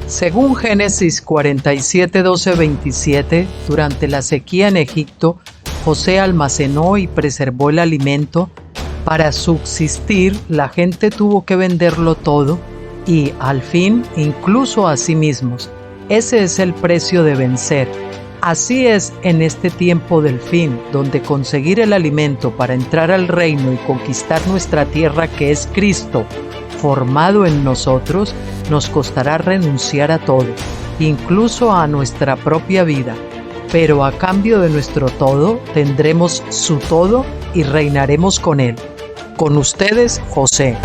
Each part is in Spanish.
Según Génesis 47, 12, 27, durante la sequía en Egipto, José almacenó y preservó el alimento. Para subsistir, la gente tuvo que venderlo todo y, al fin, incluso a sí mismos. Ese es el precio de vencer. Así es en este tiempo del fin, donde conseguir el alimento para entrar al reino y conquistar nuestra tierra, que es Cristo, formado en nosotros, nos costará renunciar a todo, incluso a nuestra propia vida. Pero a cambio de nuestro todo, tendremos su todo y reinaremos con él. Con ustedes, José.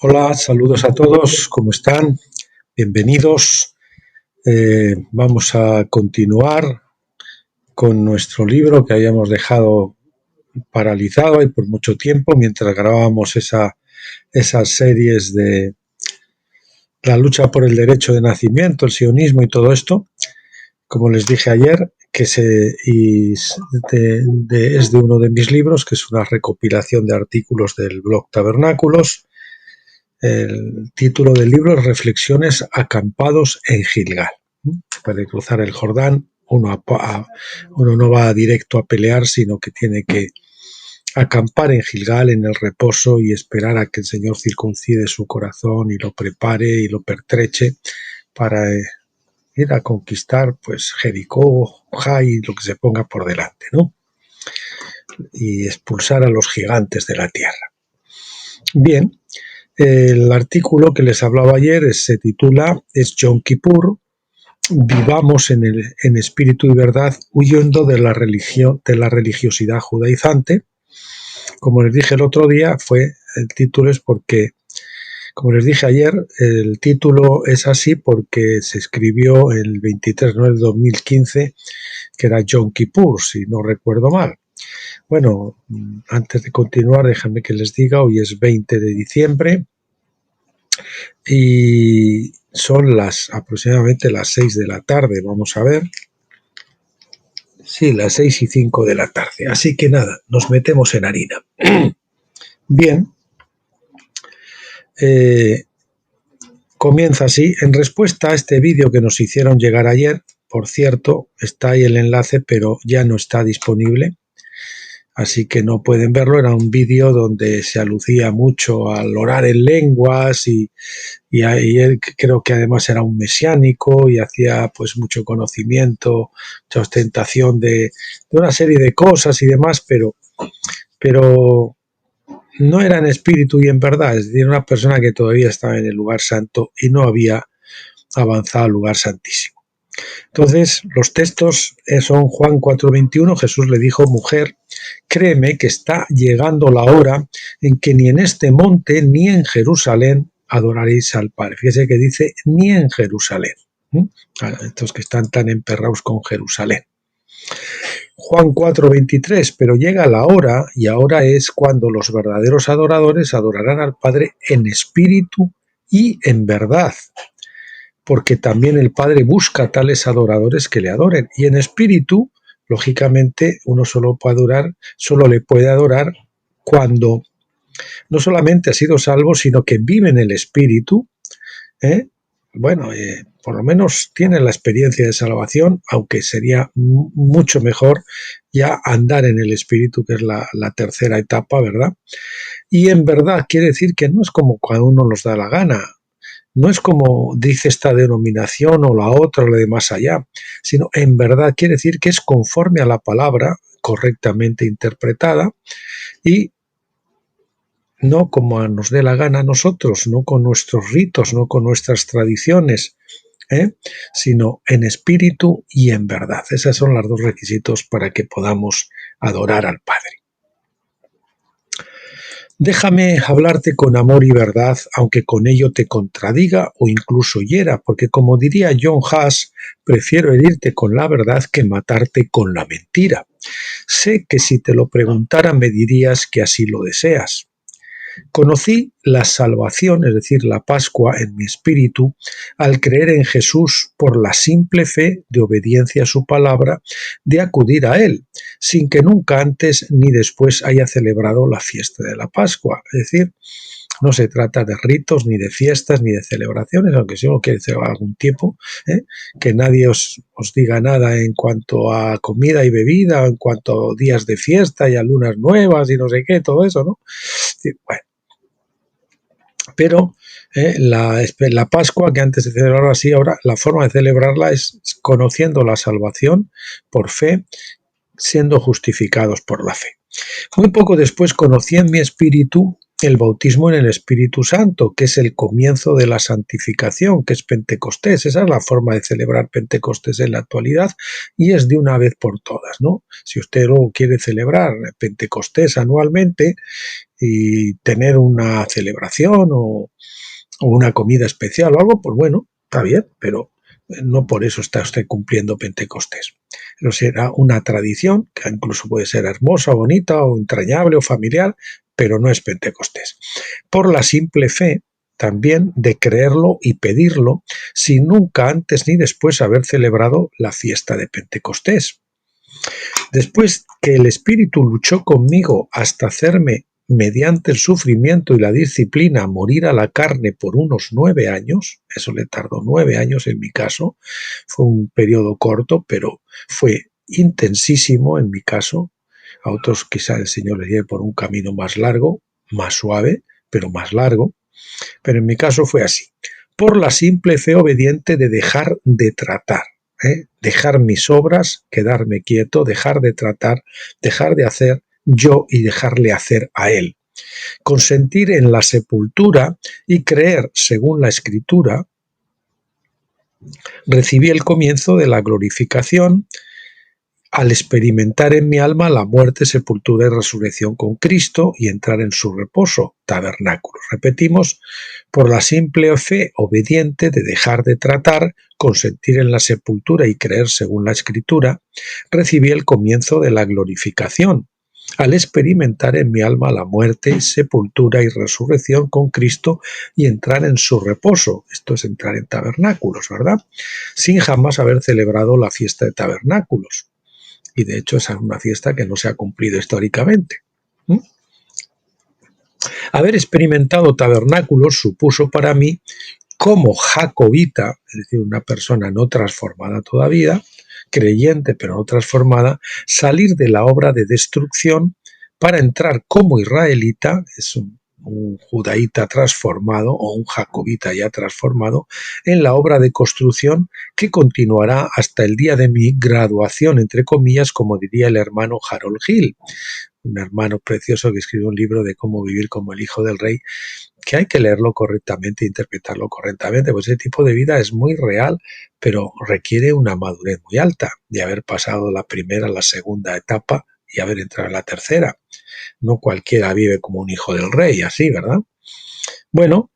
Hola, saludos a todos, ¿cómo están? Bienvenidos. Vamos a continuar con nuestro libro que habíamos dejado paralizado y por mucho tiempo mientras grabábamos esas series de la lucha por el derecho de nacimiento, el sionismo y todo esto. Como les dije ayer, que es de uno de mis libros, que es una recopilación de artículos del blog Tabernáculos. El título del libro es Reflexiones acampados en Gilgal. Para cruzar el Jordán, uno no va directo a pelear, sino que tiene que acampar en Gilgal, en el reposo, y esperar a que el Señor circuncide su corazón y lo prepare y lo pertreche para ir a conquistar pues Jericó, Jai, lo que se ponga por delante, ¿no? Y expulsar a los gigantes de la tierra. Bien, el artículo que les hablaba ayer se titula Es Yom Kippur, vivamos en espíritu y verdad, huyendo de la religiosidad judaizante. Como les dije el otro día, el título es porque, como les dije ayer, el título es así porque se escribió el 23 de noviembre de 2015, que era Yom Kippur, si no recuerdo mal. Bueno, antes de continuar, déjenme que les diga, hoy es 20 de diciembre y son aproximadamente las 6 de la tarde, vamos a ver. Sí, las 6:05 de la tarde. Así que nada, nos metemos en harina. Bien. Comienza así. En respuesta a este vídeo que nos hicieron llegar ayer, por cierto, está ahí el enlace, pero ya no está disponible. Así que no pueden verlo. Era un vídeo donde se alucía mucho al orar en lenguas y él creo que además era un mesiánico y hacía pues mucho conocimiento, mucha ostentación de una serie de cosas y demás, pero no era en espíritu y en verdad, es decir, una persona que todavía estaba en el lugar santo y no había avanzado al lugar santísimo. Entonces, los textos son Juan 4:21, Jesús le dijo, mujer, créeme que está llegando la hora en que ni en este monte ni en Jerusalén adoraréis al Padre. Fíjese que dice ni en Jerusalén. Estos que están tan emperrados con Jerusalén. Juan 4:23, pero llega la hora, y ahora es cuando los verdaderos adoradores adorarán al Padre en espíritu y en verdad, porque también el Padre busca tales adoradores que le adoren, y en espíritu, lógicamente, uno solo le puede adorar cuando no solamente ha sido salvo, sino que vive en el espíritu, por lo menos tiene la experiencia de salvación, aunque sería mucho mejor ya andar en el espíritu, que es la tercera etapa, ¿verdad? Y en verdad quiere decir que no es como cuando uno nos da la gana, no es como dice esta denominación o la otra o la de más allá, sino en verdad quiere decir que es conforme a la palabra correctamente interpretada y no como nos dé la gana a nosotros, no con nuestros ritos, no con nuestras tradiciones, sino en espíritu y en verdad. Esos son los dos requisitos para que podamos adorar al Padre. Déjame hablarte con amor y verdad, aunque con ello te contradiga o incluso hiera, porque como diría John Huss, prefiero herirte con la verdad que matarte con la mentira. Sé que si te lo preguntara me dirías que así lo deseas. Conocí la salvación, es decir, la Pascua en mi espíritu, al creer en Jesús por la simple fe de obediencia a su palabra, de acudir a Él, sin que nunca antes ni después haya celebrado la fiesta de la Pascua. Es decir, no se trata de ritos, ni de fiestas, ni de celebraciones, aunque si uno quiere celebrar algún tiempo, que nadie os diga nada en cuanto a comida y bebida, en cuanto a días de fiesta y a lunas nuevas y no sé qué, todo eso, ¿no? Bueno, pero la Pascua, que antes se celebraba así, ahora la forma de celebrarla es conociendo la salvación por fe, siendo justificados por la fe. Muy poco después conocí en mi espíritu el bautismo en el Espíritu Santo, que es el comienzo de la santificación, que es Pentecostés. Esa es la forma de celebrar Pentecostés en la actualidad y es de una vez por todas, ¿no? Si usted luego quiere celebrar Pentecostés anualmente y tener una celebración o una comida especial o algo, pues bueno, está bien, pero no por eso está usted cumpliendo Pentecostés. Pero será una tradición que incluso puede ser hermosa, bonita o entrañable o familiar, pero no es Pentecostés. Por la simple fe también de creerlo y pedirlo sin nunca antes ni después haber celebrado la fiesta de Pentecostés. Después que el Espíritu luchó conmigo hasta hacerme, mediante el sufrimiento y la disciplina, morir a la carne por unos 9 años, eso le tardó 9 años en mi caso, fue un periodo corto, pero fue intensísimo en mi caso. A otros quizá el Señor les lleve por un camino más largo, más suave, pero más largo. Pero en mi caso fue así. Por la simple fe obediente de dejar de tratar. Dejar mis obras, quedarme quieto, dejar de tratar, dejar de hacer yo y dejarle hacer a Él. Consentir en la sepultura y creer según la Escritura, recibí el comienzo de la glorificación al experimentar en mi alma la muerte, sepultura y resurrección con Cristo y entrar en su reposo, tabernáculo. Repetimos, por la simple fe obediente de dejar de tratar, consentir en la sepultura y creer según la Escritura, recibí el comienzo de la glorificación, al experimentar en mi alma la muerte, sepultura y resurrección con Cristo y entrar en su reposo. Esto es entrar en tabernáculos, ¿verdad? Sin jamás haber celebrado la fiesta de tabernáculos. Y de hecho esa es una fiesta que no se ha cumplido históricamente. Haber experimentado tabernáculos supuso para mí, como jacobita, es decir, una persona no transformada todavía, creyente pero no transformada, salir de la obra de destrucción para entrar como israelita, es un judaíta transformado o un jacobita ya transformado, en la obra de construcción que continuará hasta el día de mi graduación, entre comillas, como diría el hermano Harold Hill, un hermano precioso que escribió un libro de cómo vivir como el hijo del rey, que hay que leerlo correctamente e interpretarlo correctamente, pues ese tipo de vida es muy real, pero requiere una madurez muy alta, de haber pasado la primera, la segunda etapa y haber entrado en la tercera. No cualquiera vive como un hijo del rey, así, ¿verdad? Bueno,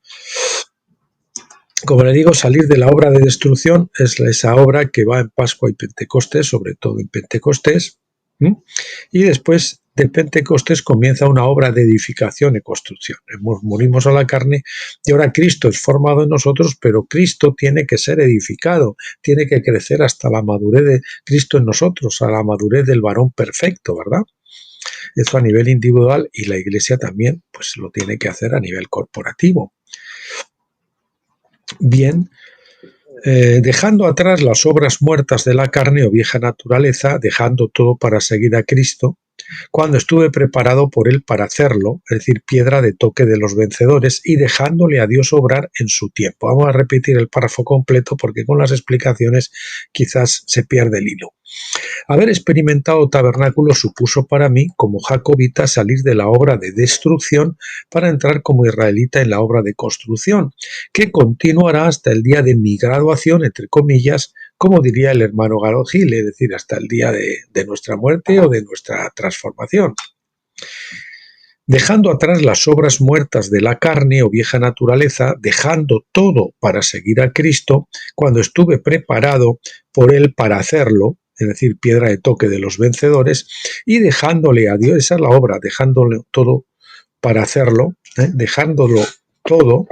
como le digo, salir de la obra de destrucción es esa obra que va en Pascua y Pentecostés, sobre todo en Pentecostés, y después de Pentecostés comienza una obra de edificación y construcción. Morimos a la carne y ahora Cristo es formado en nosotros, pero Cristo tiene que ser edificado, tiene que crecer hasta la madurez de Cristo en nosotros, a la madurez del varón perfecto, ¿verdad? Eso a nivel individual y la Iglesia también pues lo tiene que hacer a nivel corporativo. Bien, dejando atrás las obras muertas de la carne o vieja naturaleza, dejando todo para seguir a Cristo, cuando estuve preparado por Él para hacerlo, es decir, piedra de toque de los vencedores, y dejándole a Dios obrar en su tiempo. Vamos a repetir el párrafo completo porque con las explicaciones quizás se pierde el hilo. Haber experimentado tabernáculos supuso para mí, como jacobita, salir de la obra de destrucción para entrar como israelita en la obra de construcción, que continuará hasta el día de mi graduación, entre comillas, como diría el hermano Harold Hill, es decir, hasta el día de nuestra muerte o de nuestra transformación. Dejando atrás las obras muertas de la carne o vieja naturaleza, dejando todo para seguir a Cristo, cuando estuve preparado por Él para hacerlo, es decir, piedra de toque de los vencedores, y dejándole a Dios, esa es la obra, dejándole todo para hacerlo, dejándolo todo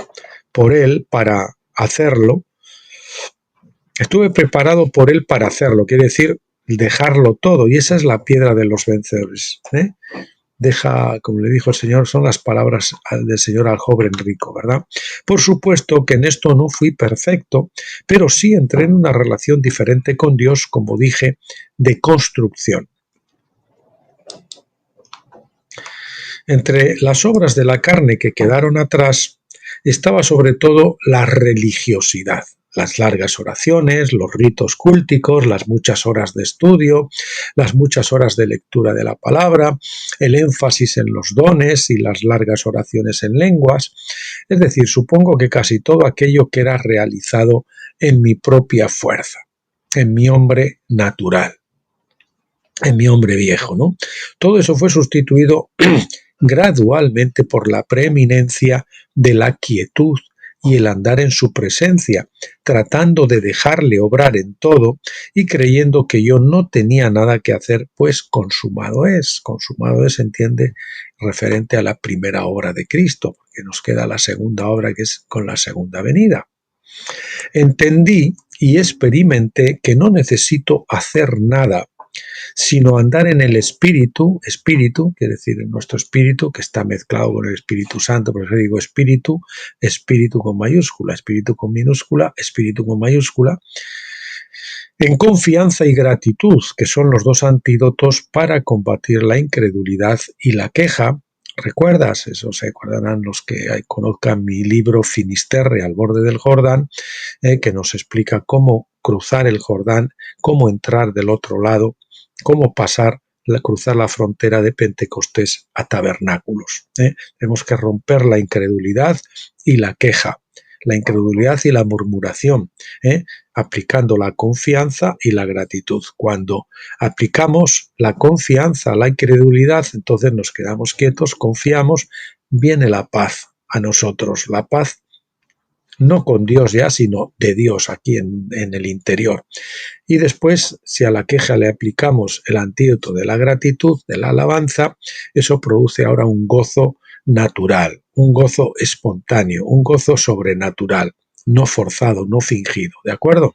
por Él para hacerlo. Estuve preparado por Él para hacerlo, quiere decir dejarlo todo, y esa es la piedra de los vencedores. Deja, como le dijo el Señor, son las palabras del Señor al joven rico, ¿verdad? Por supuesto que en esto no fui perfecto, pero sí entré en una relación diferente con Dios, como dije, de construcción. Entre las obras de la carne que quedaron atrás estaba sobre todo la religiosidad. Las largas oraciones, los ritos cúlticos, las muchas horas de estudio, las muchas horas de lectura de la palabra, el énfasis en los dones y las largas oraciones en lenguas. Es decir, supongo que casi todo aquello que era realizado en mi propia fuerza, en mi hombre natural, en mi hombre viejo, ¿no? Todo eso fue sustituido gradualmente por la preeminencia de la quietud y el andar en su presencia, tratando de dejarle obrar en todo y creyendo que yo no tenía nada que hacer, pues consumado es, entiende, referente a la primera obra de Cristo, porque nos queda la segunda obra que es con la segunda venida. Entendí y experimenté que no necesito hacer nada, sino andar en el espíritu, quiere decir en nuestro espíritu, que está mezclado con el Espíritu Santo, por eso digo espíritu, espíritu con mayúscula, espíritu con minúscula, espíritu con mayúscula, en confianza y gratitud, que son los dos antídotos para combatir la incredulidad y la queja. ¿Recuerdas? Eso se acordarán los que conozcan mi libro Finisterre al borde del Jordán, que nos explica cómo cruzar el Jordán, cómo entrar del otro lado, cómo cruzar la frontera de Pentecostés a Tabernáculos. Tenemos que romper la incredulidad y la queja, la incredulidad y la murmuración, aplicando la confianza y la gratitud. Cuando aplicamos la confianza a la incredulidad, entonces nos quedamos quietos, confiamos, viene la paz a nosotros, la paz no con Dios ya, sino de Dios aquí en el interior. Y después, si a la queja le aplicamos el antídoto de la gratitud, de la alabanza, eso produce ahora un gozo natural, un gozo espontáneo, un gozo sobrenatural, no forzado, no fingido, ¿de acuerdo?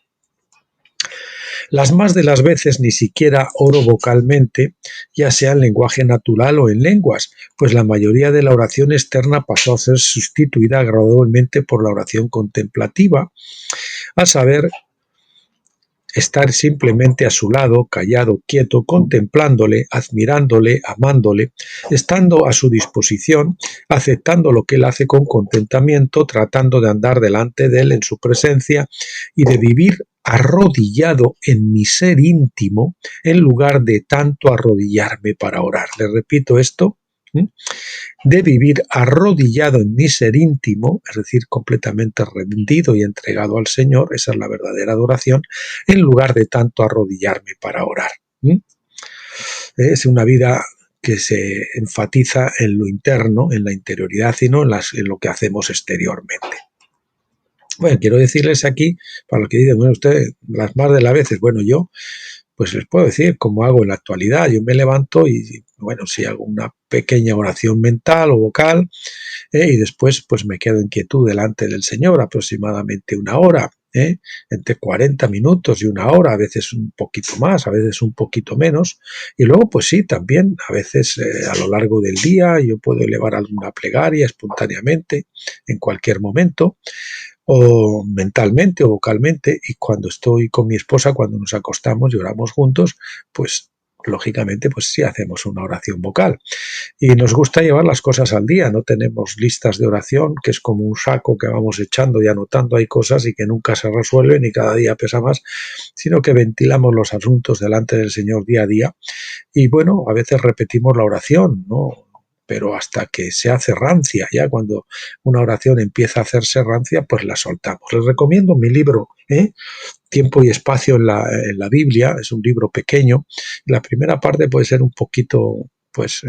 Las más de las veces ni siquiera oro vocalmente, ya sea en lenguaje natural o en lenguas, pues la mayoría de la oración externa pasó a ser sustituida gradualmente por la oración contemplativa, a saber, estar simplemente a su lado, callado, quieto, contemplándole, admirándole, amándole, estando a su disposición, aceptando lo que él hace con contentamiento, tratando de andar delante de él en su presencia y de vivir arrodillado en mi ser íntimo en lugar de tanto arrodillarme para orar. Le repito esto, de vivir arrodillado en mi ser íntimo, es decir, completamente rendido y entregado al Señor, esa es la verdadera adoración, en lugar de tanto arrodillarme para orar. Es una vida que se enfatiza en lo interno, en la interioridad y no en lo que hacemos exteriormente. Bueno, quiero decirles aquí, para los que dicen, bueno, usted, las más de las veces, bueno, yo, pues les puedo decir cómo hago en la actualidad. Yo me levanto y, bueno, si hago una pequeña oración mental o vocal, y después pues me quedo en quietud delante del Señor aproximadamente una hora, entre 40 minutos y una hora, a veces un poquito más, a veces un poquito menos, y luego pues sí, también a veces a lo largo del día yo puedo elevar alguna plegaria espontáneamente en cualquier momento, o mentalmente o vocalmente, y cuando estoy con mi esposa, cuando nos acostamos y oramos juntos, pues lógicamente pues sí hacemos una oración vocal. Y nos gusta llevar las cosas al día, no tenemos listas de oración, que es como un saco que vamos echando y anotando ahí cosas y que nunca se resuelven y cada día pesa más, sino que ventilamos los asuntos delante del Señor día a día. Y bueno, a veces repetimos la oración, ¿no? Pero hasta que se hace rancia, ya cuando una oración empieza a hacerse rancia, pues la soltamos. Les recomiendo mi libro, Tiempo y Espacio en la Biblia, es un libro pequeño. La primera parte puede ser un poquito, pues,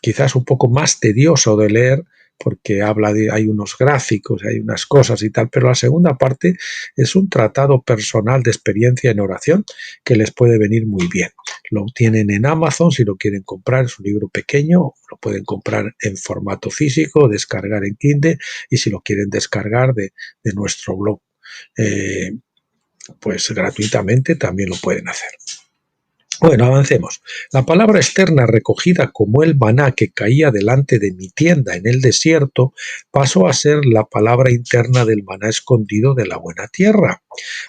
quizás un poco más tedioso de leer, porque hay unos gráficos, hay unas cosas y tal, pero la segunda parte es un tratado personal de experiencia en oración que les puede venir muy bien. Lo tienen en Amazon si lo quieren comprar, es un libro pequeño, lo pueden comprar en formato físico, descargar en Kindle, y si lo quieren descargar de nuestro blog, pues gratuitamente también lo pueden hacer. Bueno, avancemos. La palabra externa recogida como el maná que caía delante de mi tienda en el desierto pasó a ser la palabra interna del maná escondido de la buena tierra.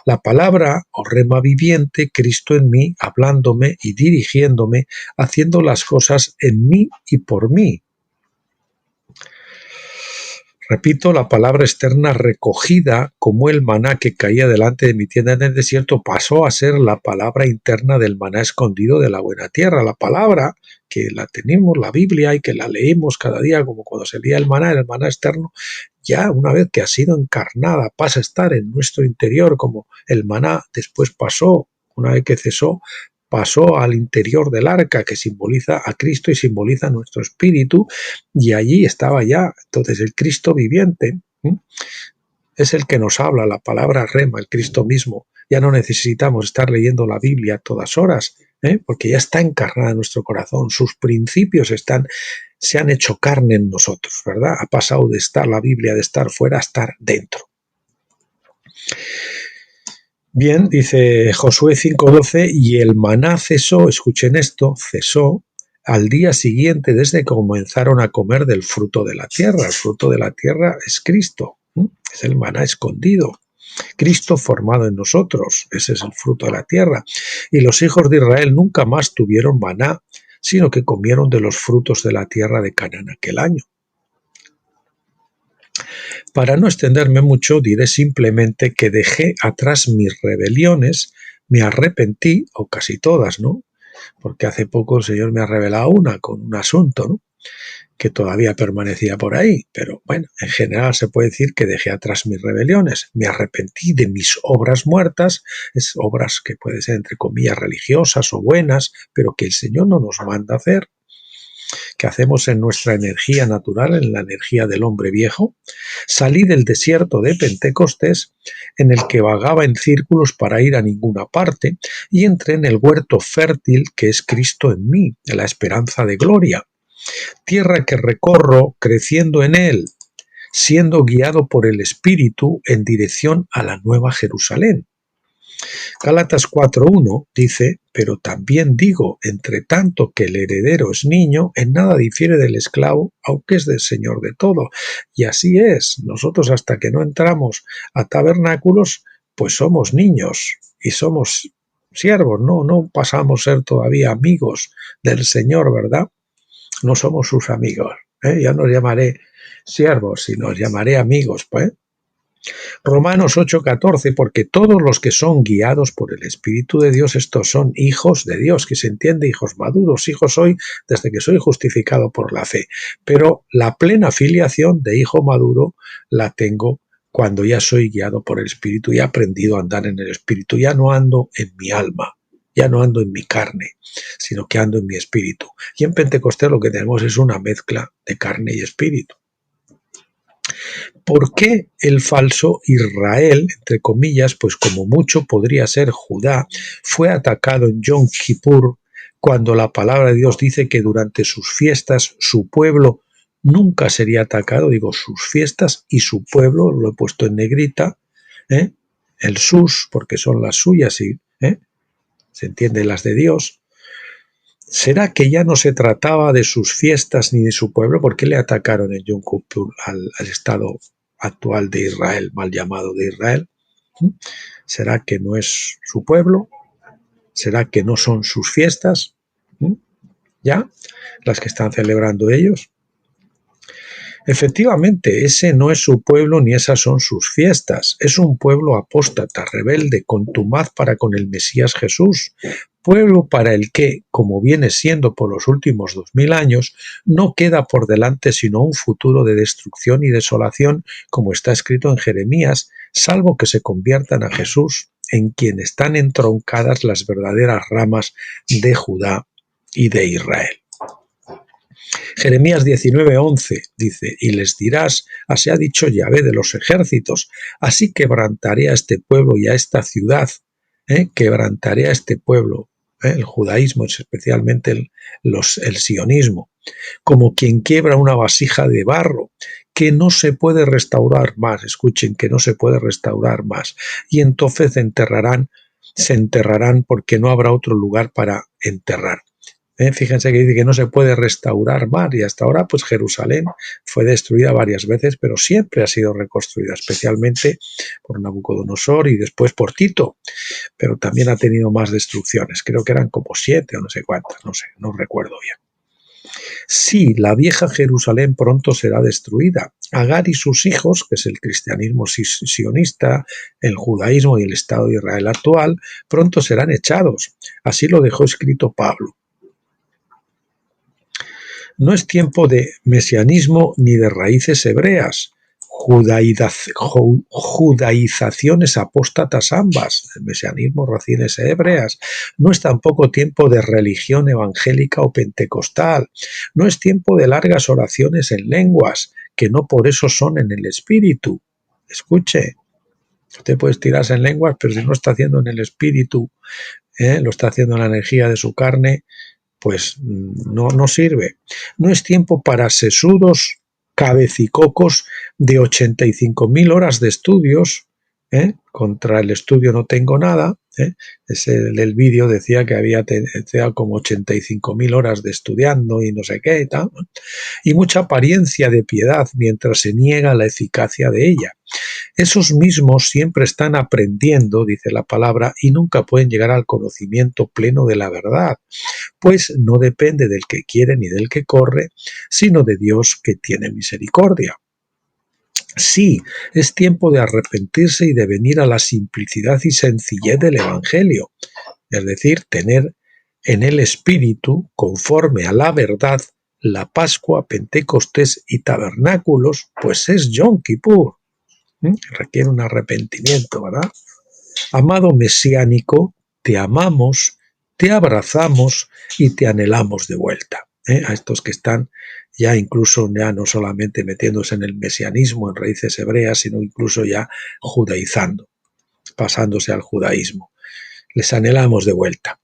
La palabra o rema viviente, Cristo en mí, hablándome y dirigiéndome, haciendo las cosas en mí y por mí. Repito, la palabra externa recogida como el maná que caía delante de mi tienda en el desierto pasó a ser la palabra interna del maná escondido de la buena tierra. La palabra que la tenemos, la Biblia, y que la leemos cada día como cuando se leía el maná externo, ya una vez que ha sido encarnada pasa a estar en nuestro interior como el maná después pasó, una vez que cesó, pasó al interior del arca que simboliza a Cristo y simboliza nuestro espíritu, y allí estaba ya. Entonces el Cristo viviente es el que nos habla, la palabra rema, el Cristo mismo. Ya no necesitamos estar leyendo la Biblia a todas horas, porque ya está encarnada en nuestro corazón, sus principios se han hecho carne en nosotros, ¿verdad? Ha pasado de estar la Biblia, de estar fuera, a estar dentro. Bien, dice Josué 5:12, y el maná cesó, escuchen esto, cesó al día siguiente desde que comenzaron a comer del fruto de la tierra. El fruto de la tierra es Cristo, es el maná escondido. Cristo formado en nosotros, ese es el fruto de la tierra. Y los hijos de Israel nunca más tuvieron maná, sino que comieron de los frutos de la tierra de Canaán aquel año. Para no extenderme mucho, diré simplemente que dejé atrás mis rebeliones, me arrepentí, o casi todas, ¿no? Porque hace poco el Señor me ha revelado una con un asunto, ¿no?, que todavía permanecía por ahí, pero bueno, en general se puede decir que dejé atrás mis rebeliones, me arrepentí de mis obras muertas, es obras que pueden ser entre comillas religiosas o buenas, pero que el Señor no nos manda hacer, que hacemos en nuestra energía natural, en la energía del hombre viejo. Salí del desierto de Pentecostés, en el que vagaba en círculos para ir a ninguna parte, y entré en el huerto fértil que es Cristo en mí, en la esperanza de gloria. Tierra que recorro creciendo en él, siendo guiado por el Espíritu en dirección a la Nueva Jerusalén. Gálatas 4:1 dice, pero también digo, entre tanto que el heredero es niño, en nada difiere del esclavo, aunque es del Señor de todo. Y así es, nosotros hasta que no entramos a tabernáculos, pues somos niños y somos siervos, no pasamos a ser todavía amigos del Señor, ¿verdad? No somos sus amigos, ya no os llamaré siervos, sino os llamaré amigos, pues. Romanos 8:14, porque todos los que son guiados por el Espíritu de Dios, estos son hijos de Dios, que se entiende hijos maduros. Hijos soy desde que soy justificado por la fe, pero la plena filiación de hijo maduro la tengo cuando ya soy guiado por el Espíritu y he aprendido a andar en el Espíritu. Ya no ando en mi alma, ya no ando en mi carne, sino que ando en mi espíritu. Y en Pentecostés lo que tenemos es una mezcla de carne y espíritu. ¿Por qué el falso Israel, entre comillas, pues como mucho podría ser Judá, fue atacado en Yom Kippur cuando la palabra de Dios dice que durante sus fiestas su pueblo nunca sería atacado? Digo, sus fiestas y su pueblo, lo he puesto en negrita, el sus, porque son las suyas y se entiende las de Dios. ¿Será que ya no se trataba de sus fiestas ni de su pueblo? ¿Por qué le atacaron en Yom Kippur al estado actual de Israel, mal llamado de Israel? ¿Será que no es su pueblo? ¿Será que no son sus fiestas? ¿Ya? Las que están celebrando ellos. Efectivamente, ese no es su pueblo ni esas son sus fiestas. Es un pueblo apóstata, rebelde, contumaz para con el Mesías Jesús. Pueblo para el que, como viene siendo por los últimos 2000 años, no queda por delante sino un futuro de destrucción y desolación, como está escrito en Jeremías, salvo que se conviertan a Jesús, en quien están entroncadas las verdaderas ramas de Judá y de Israel. Jeremías 19:11 dice, y les dirás, así ha dicho Yahvé de los ejércitos, así quebrantaré a este pueblo y a esta ciudad, quebrantaré a este pueblo el judaísmo, especialmente el sionismo, como quien quiebra una vasija de barro que no se puede restaurar más, escuchen, que no se puede restaurar más, y entonces se enterrarán porque no habrá otro lugar para enterrar. Fíjense que dice que no se puede restaurar más, y hasta ahora pues Jerusalén fue destruida varias veces, pero siempre ha sido reconstruida, especialmente por Nabucodonosor y después por Tito, pero también ha tenido más destrucciones, creo que eran como 7 o no sé cuántas, no sé, no recuerdo bien. Sí, la vieja Jerusalén pronto será destruida. Agar y sus hijos, que es el cristianismo sionista, el judaísmo y el Estado de Israel actual, pronto serán echados. Así lo dejó escrito Pablo. No es tiempo de mesianismo ni de raíces hebreas, judaizaciones apóstatas ambas, el mesianismo, raíces hebreas. No es tampoco tiempo de religión evangélica o pentecostal. No es tiempo de largas oraciones en lenguas, que no por eso son en el espíritu. Escuche, usted puede estirarse en lenguas, pero si no está haciendo en el espíritu, lo está haciendo en la energía de su carne, pues no sirve. No es tiempo para sesudos cabecicocos de 85.000 horas de estudios. Contra el estudio no tengo nada. El vídeo decía que había como 85.000 horas de estudiando y no sé qué y tal. Y mucha apariencia de piedad mientras se niega la eficacia de ella. Esos mismos siempre están aprendiendo, dice la palabra, y nunca pueden llegar al conocimiento pleno de la verdad, pues no depende del que quiere ni del que corre, sino de Dios que tiene misericordia. Sí, es tiempo de arrepentirse y de venir a la simplicidad y sencillez del Evangelio, es decir, tener en el Espíritu, conforme a la verdad, la Pascua, Pentecostés y tabernáculos, pues es Yom Kippur. Requiere un arrepentimiento, ¿verdad? Amado mesiánico, te amamos, te abrazamos y te anhelamos de vuelta. A estos que están ya incluso ya no solamente metiéndose en el mesianismo, en raíces hebreas, sino incluso ya judaizando, pasándose al judaísmo. Les anhelamos de vuelta.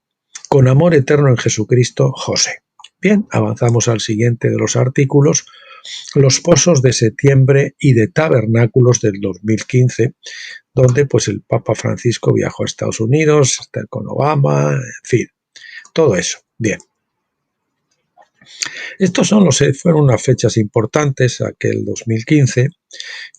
Con amor eterno en Jesucristo, José. Bien, avanzamos al siguiente de los artículos, los pozos de septiembre y de tabernáculos del 2015, donde pues el Papa Francisco viajó a Estados Unidos, está con Obama, en fin, todo eso. Bien. Estos fueron unas fechas importantes, aquel 2015,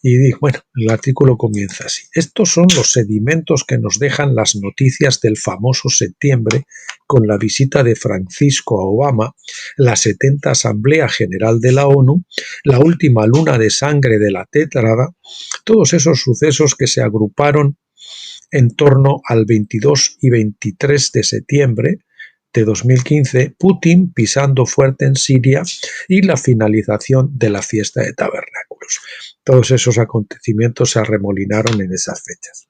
y bueno, el artículo comienza así. Estos son los sedimentos que nos dejan las noticias del famoso septiembre, con la visita de Francisco a Obama, la 70 Asamblea General de la ONU, la última luna de sangre de la tétrada, todos esos sucesos que se agruparon en torno al 22 y 23 de septiembre de 2015, Putin pisando fuerte en Siria y la finalización de la fiesta de tabernáculos. Todos esos acontecimientos se arremolinaron en esas fechas.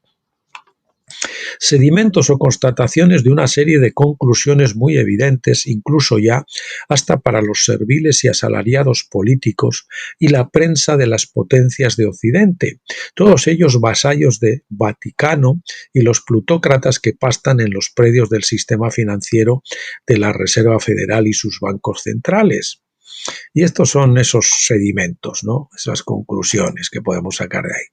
Sedimentos o constataciones de una serie de conclusiones muy evidentes, incluso ya hasta para los serviles y asalariados políticos y la prensa de las potencias de Occidente, todos ellos vasallos de Vaticano y los plutócratas que pastan en los predios del sistema financiero de la Reserva Federal y sus bancos centrales. Y estos son esos sedimentos, ¿no? Esas conclusiones que podemos sacar de ahí.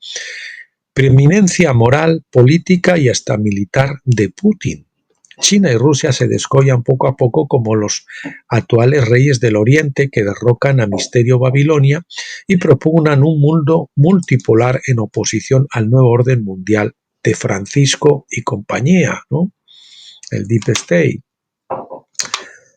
Preeminencia moral, política y hasta militar de Putin. China y Rusia se descollan poco a poco como los actuales reyes del Oriente que derrocan a Misterio Babilonia y propugnan un mundo multipolar en oposición al nuevo orden mundial de Francisco y compañía, ¿no? El Deep State.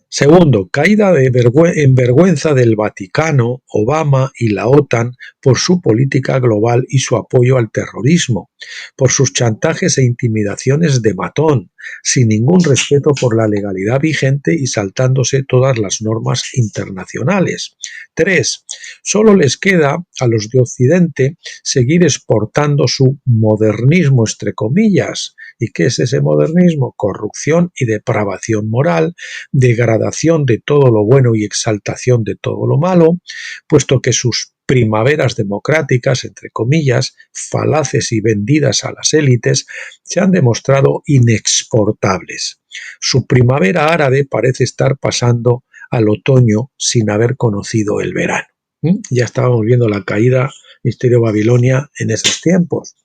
Segundo, caída en vergüenza del Vaticano, Obama y la OTAN por su política global y su apoyo al terrorismo, por sus chantajes e intimidaciones de matón, sin ningún respeto por la legalidad vigente y saltándose todas las normas internacionales. 3. Solo les queda a los de Occidente seguir exportando su modernismo, entre comillas. ¿Y qué es ese modernismo? Corrupción y depravación moral, degradación de todo lo bueno y exaltación de todo lo malo, puesto que sus primaveras democráticas, entre comillas, falaces y vendidas a las élites, se han demostrado inexportables. Su primavera árabe parece estar pasando al otoño sin haber conocido el verano. Ya estábamos viendo la caída, Misterio Babilonia, en esos tiempos.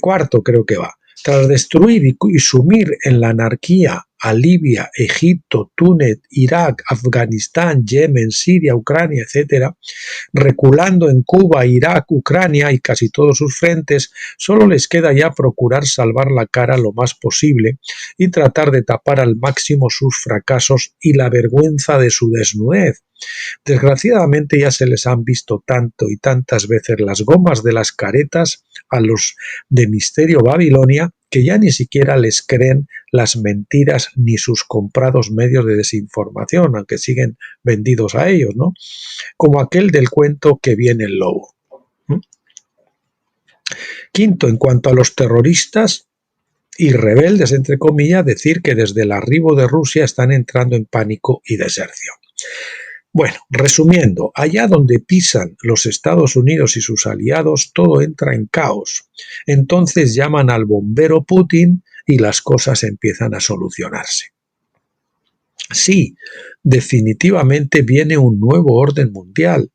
Cuarto creo que va. Tras destruir y sumir en la anarquía a Libia, Egipto, Túnez, Irak, Afganistán, Yemen, Siria, Ucrania, etc., reculando en Cuba, Irak, Ucrania y casi todos sus frentes, solo les queda ya procurar salvar la cara lo más posible y tratar de tapar al máximo sus fracasos y la vergüenza de su desnudez. Desgraciadamente ya se les han visto tanto y tantas veces las gomas de las caretas a los de Misterio Babilonia que ya ni siquiera les creen las mentiras ni sus comprados medios de desinformación, aunque siguen vendidos a ellos, ¿no? Como aquel del cuento que viene el lobo. Quinto, en cuanto a los terroristas y rebeldes, entre comillas, decir que desde el arribo de Rusia están entrando en pánico y deserción. Bueno, resumiendo, allá donde pisan los Estados Unidos y sus aliados, todo entra en caos. Entonces llaman al bombero Putin y las cosas empiezan a solucionarse. Sí, definitivamente viene un nuevo orden mundial,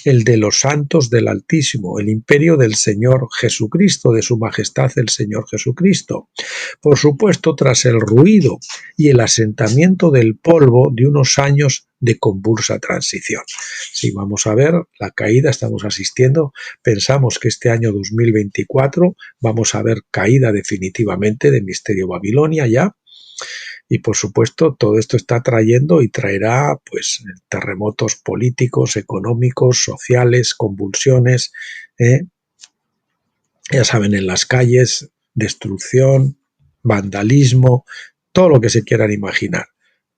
el de los santos del Altísimo, el imperio del Señor Jesucristo, de su majestad el Señor Jesucristo. Por supuesto, tras el ruido y el asentamiento del polvo de unos años de convulsa transición. Si vamos a ver la caída, estamos asistiendo, pensamos que este año 2024 vamos a ver caída definitivamente de Misterio Babilonia ya. Y por supuesto todo esto está trayendo y traerá pues terremotos políticos, económicos, sociales, convulsiones, ya saben, en las calles, destrucción, vandalismo, todo lo que se quieran imaginar.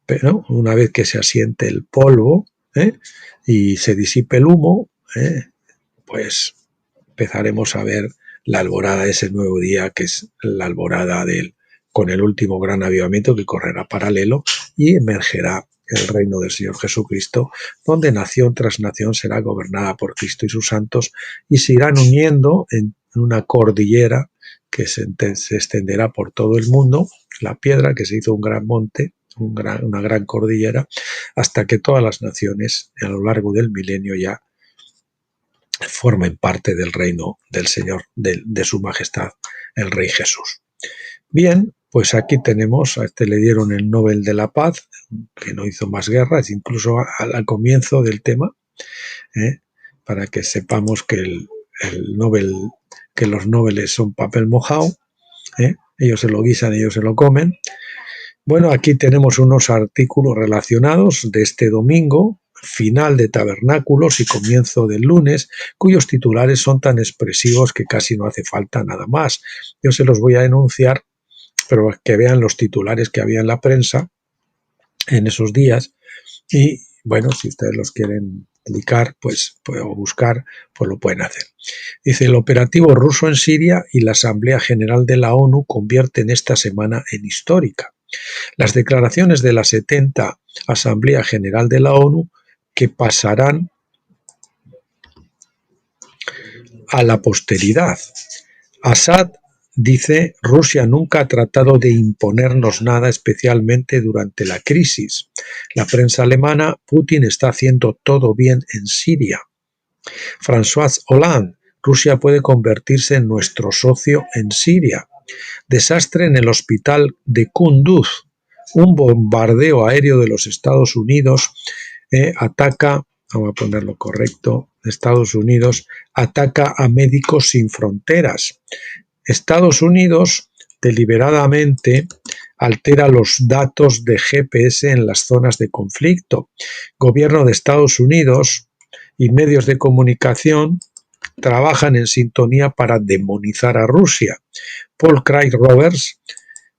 Pero una vez que se asiente el polvo y se disipe el humo, pues empezaremos a ver la alborada, ese nuevo día que es la alborada con el último gran avivamiento que correrá paralelo y emergerá el reino del Señor Jesucristo, donde nación tras nación será gobernada por Cristo y sus santos y se irán uniendo en una cordillera que se extenderá por todo el mundo, la piedra que se hizo un gran monte, una gran cordillera, hasta que todas las naciones a lo largo del milenio ya formen parte del reino del Señor, de su majestad, el Rey Jesús. Bien, pues aquí tenemos, a este le dieron el Nobel de la Paz, que no hizo más guerras, incluso al comienzo del tema, para que sepamos que que los Nobeles son papel mojado, ellos se lo guisan, ellos se lo comen. Bueno, aquí tenemos unos artículos relacionados de este domingo, final de Tabernáculos y comienzo del lunes, cuyos titulares son tan expresivos que casi no hace falta nada más. Yo se los voy a enunciar, pero que vean los titulares que había en la prensa en esos días y bueno, si ustedes los quieren clicar pues, o buscar, pues lo pueden hacer. Dice, el operativo ruso en Siria y la Asamblea General de la ONU convierten esta semana en histórica. Las declaraciones de la 70 Asamblea General de la ONU que pasarán a la posteridad. Assad dice, Rusia nunca ha tratado de imponernos nada, especialmente durante la crisis. La prensa alemana, Putin está haciendo todo bien en Siria. François Hollande, Rusia puede convertirse en nuestro socio en Siria. Desastre en el hospital de Kunduz. Un bombardeo aéreo de los Estados Unidos ataca, vamos a ponerlo correcto, Estados Unidos ataca a Médicos Sin Fronteras. Estados Unidos deliberadamente altera los datos de GPS en las zonas de conflicto. Gobierno de Estados Unidos y medios de comunicación trabajan en sintonía para demonizar a Rusia. Paul Craig Roberts,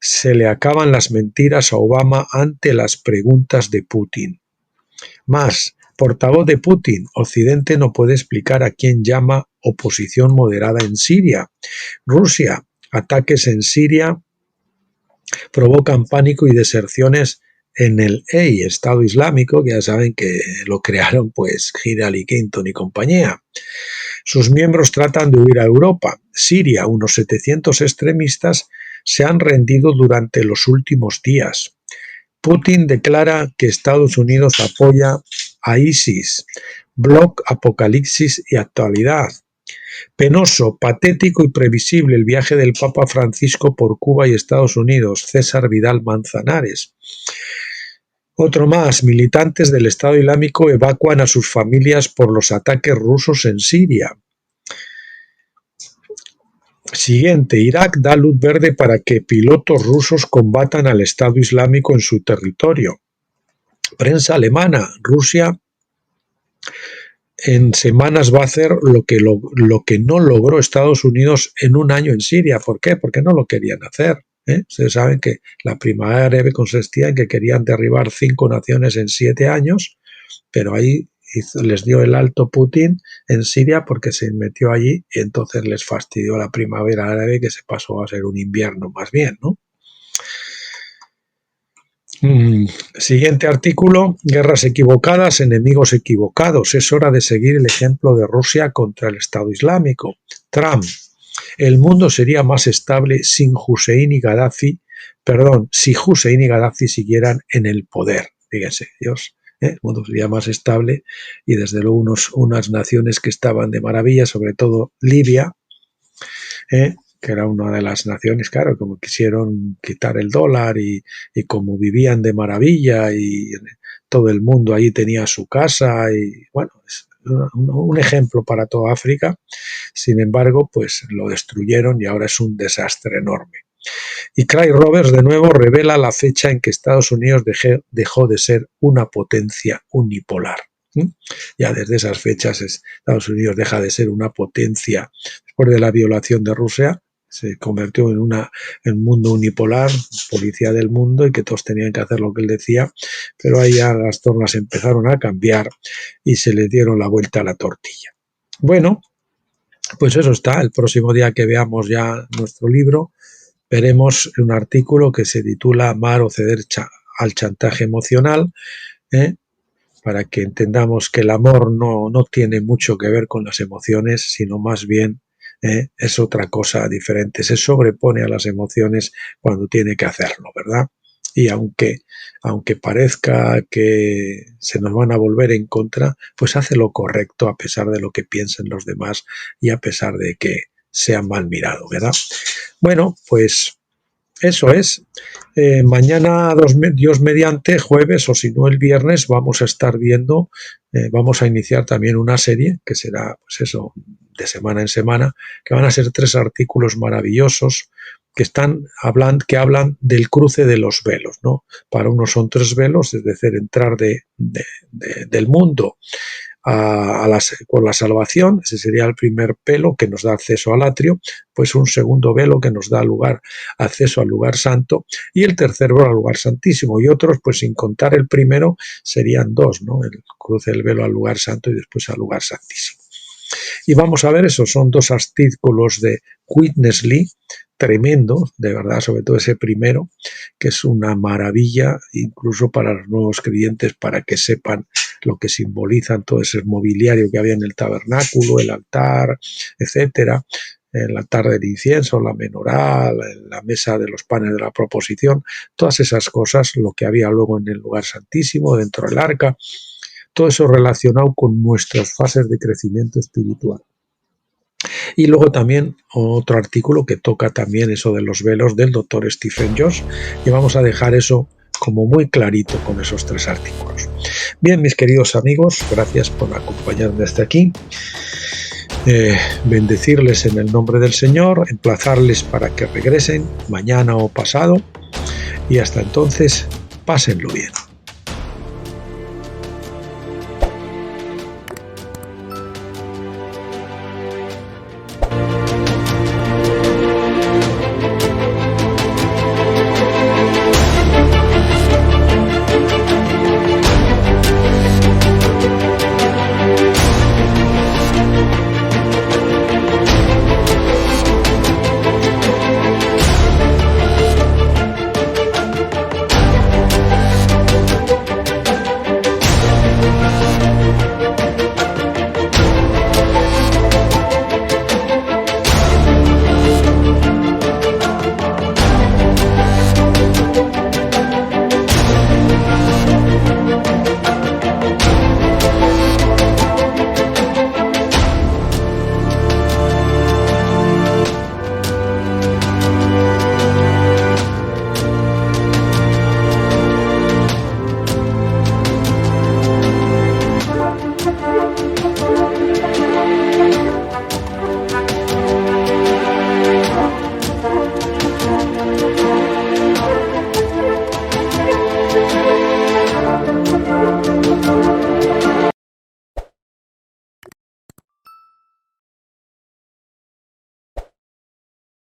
se le acaban las mentiras a Obama ante las preguntas de Putin. Más, portavoz de Putin, Occidente no puede explicar a quién llama oposición moderada en Siria. Rusia, ataques en Siria provocan pánico y deserciones en el Estado Islámico, que ya saben que lo crearon pues Hillary Clinton y compañía. Sus miembros tratan de huir a Europa. Siria, unos 700 extremistas se han rendido durante los últimos días. Putin declara que Estados Unidos apoya a ISIS. Blog Apocalipsis y Actualidad. Penoso, patético y previsible el viaje del Papa Francisco por Cuba y Estados Unidos. César Vidal Manzanares. Otro más, militantes del Estado Islámico evacúan a sus familias por los ataques rusos en Siria. Siguiente, Irak da luz verde para que pilotos rusos combatan al Estado Islámico en su territorio. Prensa alemana, Rusia en semanas va a hacer lo que no logró Estados Unidos en un año en Siria. ¿Por qué? Porque no lo querían hacer. Ustedes saben que la primavera árabe consistía en que querían derribar 5 naciones en 7 años, pero ahí les dio el alto Putin en Siria porque se metió allí y entonces les fastidió la primavera árabe, que se pasó a ser un invierno más bien, ¿no? Siguiente artículo, guerras equivocadas, enemigos equivocados. Es hora de seguir el ejemplo de Rusia contra el Estado Islámico. Trump. El mundo sería más estable si Hussein y Gaddafi siguieran en el poder. Fíjense, Dios, el mundo sería más estable y desde luego unas naciones que estaban de maravilla, sobre todo Libia, que era una de las naciones, claro, como quisieron quitar el dólar y como vivían de maravilla y todo el mundo ahí tenía su casa y bueno, es un ejemplo para toda África. Sin embargo, pues lo destruyeron y ahora es un desastre enorme. Y Craig Roberts de nuevo revela la fecha en que Estados Unidos dejó de ser una potencia unipolar. Ya desde esas fechas Estados Unidos deja de ser una potencia. Después de la violación de Rusia, se convirtió en un mundo unipolar, policía del mundo, y que todos tenían que hacer lo que él decía, pero ahí ya las tornas empezaron a cambiar y se les dieron la vuelta a la tortilla. Bueno, pues eso está. El próximo día que veamos ya nuestro libro, veremos un artículo que se titula Amar o ceder al chantaje emocional, para que entendamos que el amor no tiene mucho que ver con las emociones, sino más bien es otra cosa diferente. Se sobrepone a las emociones cuando tiene que hacerlo, ¿verdad? Y aunque parezca que se nos van a volver en contra, pues hace lo correcto a pesar de lo que piensen los demás y a pesar de que sea mal mirado, ¿verdad? Bueno, pues eso es. Mañana, Dios mediante, jueves o si no el viernes, vamos a estar viendo, vamos a iniciar también una serie que será, pues eso, de semana en semana, que van a ser 3 artículos maravillosos que hablan del cruce de los velos, ¿no? Para unos son 3 velos, es decir, entrar del mundo con la salvación. Ese sería el primer velo que nos da acceso al atrio, pues un segundo velo que nos da acceso al lugar santo, y el tercer velo al lugar santísimo, y otros, pues sin contar el primero, serían 2, ¿no? El cruce del velo al lugar santo y después al lugar santísimo. Y vamos a ver, esos son 2 artículos de Witness Lee, tremendo, de verdad, sobre todo ese primero, que es una maravilla, incluso para los nuevos creyentes, para que sepan lo que simbolizan todo ese mobiliario que había en el tabernáculo, el altar, etcétera, el altar del incienso, la menorá, la mesa de los panes de la proposición, todas esas cosas, lo que había luego en el lugar santísimo, dentro del arca, todo eso relacionado con nuestras fases de crecimiento espiritual. Y luego también otro artículo que toca también eso de los velos del doctor Stephen Jones, y vamos a dejar eso como muy clarito con esos 3 artículos. Bien, mis queridos amigos, gracias por acompañarme hasta aquí. Bendecirles en el nombre del Señor, emplazarles para que regresen mañana o pasado, y hasta entonces, pásenlo bien.